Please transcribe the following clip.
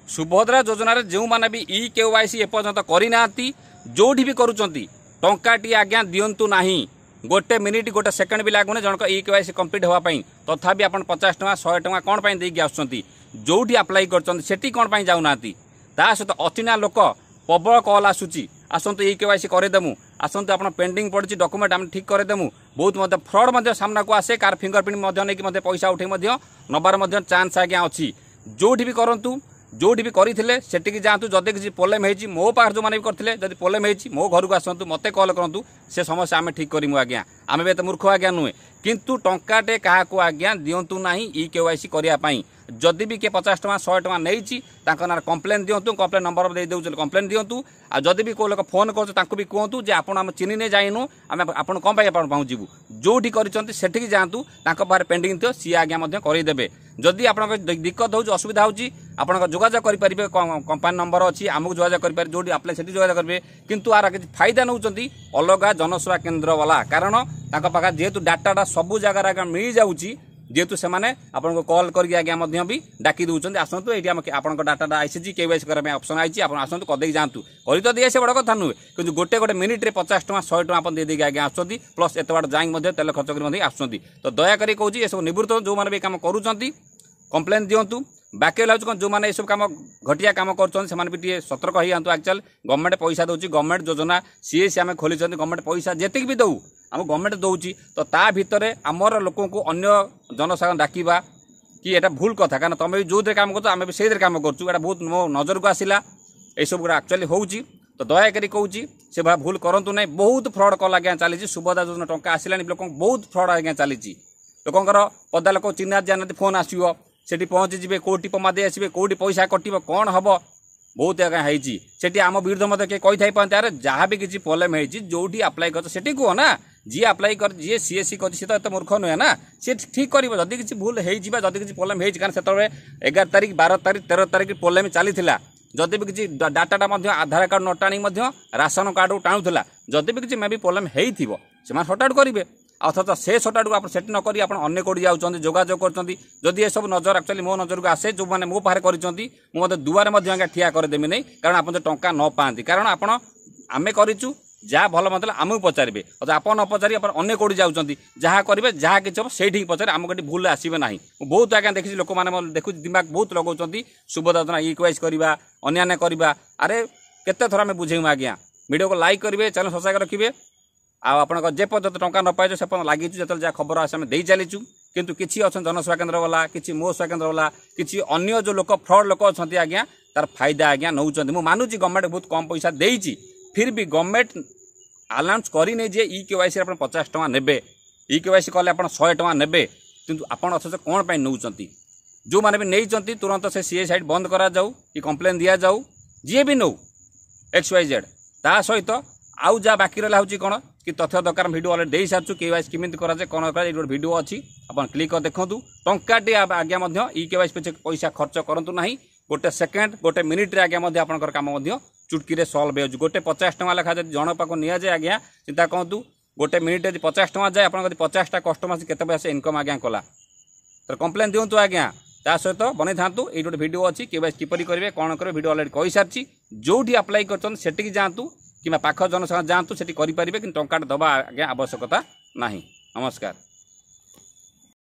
सुभद्रा योजन जो मैंने भी ई केवाईसी एपर्यंत करना जो भी करुँच टाटी आज्ञा दिंतु ना गोटे मिनिट गोटे सेकेंड भी लगुनि जनक ई केवाईसी कंप्लीट होगापी तथापि आप 50 टଙ୍କା 100 टଙ୍କା कौन पर देकी आसुँच जो आप्लाय कर कौन जाऊना सहित अचिना लोक प्रबल कल आसूची आसतु ई केवाईसी करदेमु आसतु आप पेंडिंग पड़ी डॉक्यूमेंट आम ठीक करदेमु बहुत फ्रड सामना को आसे कार फिंगरप्रिंट नहीं पैसा उठे नबार चान्स आज्ञा अच्छी जो भी करूँ जो भी करते सेटिकी जातु जदि किसी प्रोब्लेम हो मो पाखे जो मैंने भी करते जब प्रोब्लेम हो मो घर को आसतु मत कल करूँ से समस्या आम ठीक करूँ आज्ञा आम भी मूर्ख आज्ञा नुहे किंतु टंकाटे क्या आज्ञा दिंतु ना ई केवाईसी करने जदि भी किए 50 टଙ୍କା 100 टଙ୍କା नहीं ना कंप्लेन दिंतु कंप्लेन नंबर दे दे कंप्लेन दिंतु आ जदि भी कोई लोग फोन कर भी कहतु जे आप चिन्हने जाइनु आम आप कौन पाऊँ जीवु जो सेठी जातु बाहर पेंडिंग थो सी आज्ञा करदेवे जदि आप दिक्कत हो असुविधा होगी आप जोगाजोग करेंगे कंपानी नंबर अच्छी आमको जोगाजोग करेंगे जो आप से जोगाजोग करेंगे किंतु आर किसी फायदा नौ अलग जनसेवा केन्द्र वाला कारण पाखे जेहेतु डाटा सबू जगार मिल जाऊँगी जेहेतु से आपको कॉल करके भी डाकी दूसरी आसतु ये आप डाटा आईसी केवाईसी करने ऑप्शन आई आसतु कदे जातु कर तो दिए से बड़ कथा नुहे कि गोटे गोटे मिनिट रे 50 टଙ୍କା 100 टଙ୍କା देदेक आज्ञा आसुँच प्लस एत बाट जाई तेल खर्च कर आसुँच तो दयाकोरी कहूँ ये सब निवृत्त जो मैंने भी कम करुँच कंप्लेन दिंतु बाकी लाग जो मैंने सब कम घटिया कम कर सतर्क हो जातु एक्चुअल गवर्नमेंट पैसा दूसरी गवर्नमेंट योजना सीएससी आम खोली गवर्नमेंट पैसा जी भी दऊ आम गवर्नमेंट दौची तो ता भितर आमर लोक को अन्य जनसाधारण डाकवा कि एटा भूल कथा कारण तुम भी जो काम कर आम भी से काम करा बहुत मो नजर को आसला ये सब गुड़ा एक्चुअली होची तो दयाकोरी कहूँ से भाई भूल करूँ ना बहुत फ्रड कल आज्ञा चली सुभद्रा योजना टंका आसला लोक बहुत फ्रड आज्ञा चली लोकर पदा लोक चिन्ह जाना फोन आसो सेठी पहुँची कौटी पमा दे आसवे कौटी पैसा कटो कौन हम बहुत आज्ञा होती आम विरुद्ध मत किए कही पाते अरे जहाँ भी किसी प्रोब्लेम होती जो आप्लाय कर कह ना जी आप्लाय कर जी सीएससी कर तो एत मूर्ख नुहे ना सी ठीक कर जदि किसी भूल होगा जदि किसी प्रोब्लेम होती कारण से 11 तारीख 12 तारीख 13 तारीख प्रोब्लेम चली जदि भी किसी डाटा आधार कार्ड न टाणी राशन कार्ड टाणुला जदि भी किसी मे भी प्रोब्लेम हो सर्ट आउट करेंगे अर्थात से सर्ट आउट आप सेट नक अन्न कौटी जाऊँच जोगाजोग कर सब नजर एक्चुअली मो नजर को आसे जो मैंने मो पाखे कर दुआर आज्ञा ठिया करदेमी नहीं कारण आप टंका न पाती कारण आप आम करूँ जहाँ भल मतलब आमको पचारे आप न पचारि अन्न कौटी जाऊँच जहाँ करेंगे जहाँ किसी हम से पचारे आमको भूल आसवे ना बहुत आज्ञा देखी लोक मैंने देखुँ दिमाग बहुत लगाऊँ सुभद्रा योजना ई केवाईसी करवा अन्यान्य करवा अरे केते थर आम बुझेमु आज्ञा वीडियो को लाइक करेंगे चैनल सब्सक्राइब रखिए आप जे पर्यटन टंका न पाइज से लगी जो जहाँ खबर आसे दे चलीचु किंतु किसी अच्छा जनसेवा केन्द्र वाला किसी मो सेवा केन्द्र वाला किसी अन्य जो लोक फ्रड लोक अच्छा आज्ञा तार फायदा आज्ञा नौ मानुची गवर्नमेंट बहुत कम पैसा देती फिर भी गवर्नमेंट अनाउंस करनी जे ई केवाईसी 50 टଙ୍କା नेबे ई केवाईसी कले 100 टଙ୍କା नेबे किंतु आपण अथच कौन पाई नौचंती जो माने भी नहीं तुरंत से सीए साइट बंद करा जाऊ कि कंप्लेन दिया जाऊ जी भी नौ XYZ ता सहित आउ जा बाकी रहा हूँ कौन कि तथ्य दरकार वीडियो अलरेडी दे सारी केवाईसी केमिति करा जाए कौन कर वीडियो अच्छी आप क्लिक कर देखूँ टंकाटे आज्ञा ई केवाईसी पैसा खर्च करूँ ना गोटे सेकेंड गोटे मिनिट रे आज्ञा आपंकर काम चुटकी सल्व हो गोटे 50 टଙ୍କା लेखा जब जन पाक नि जाए आज्ञा चिंता कहतु गोटे मिनिट यदि 50 टଙ୍କା जाए आप 50टा कस्टमर केते पैसा इनकम आज्ञा कला तो कंप्लेन दिंतु आज्ञा ता सहित बन था ये गोटे वीडियो अच्छी केवाईसी किपरि करेंगे कौन करेंगे वीडियो अलरेडी कही सारी जो आप्लाय कर जातु कि पाख जनसाधारण जातु से करेंगे कि टंका दबा आज्ञा आवश्यकता ना। नमस्कार।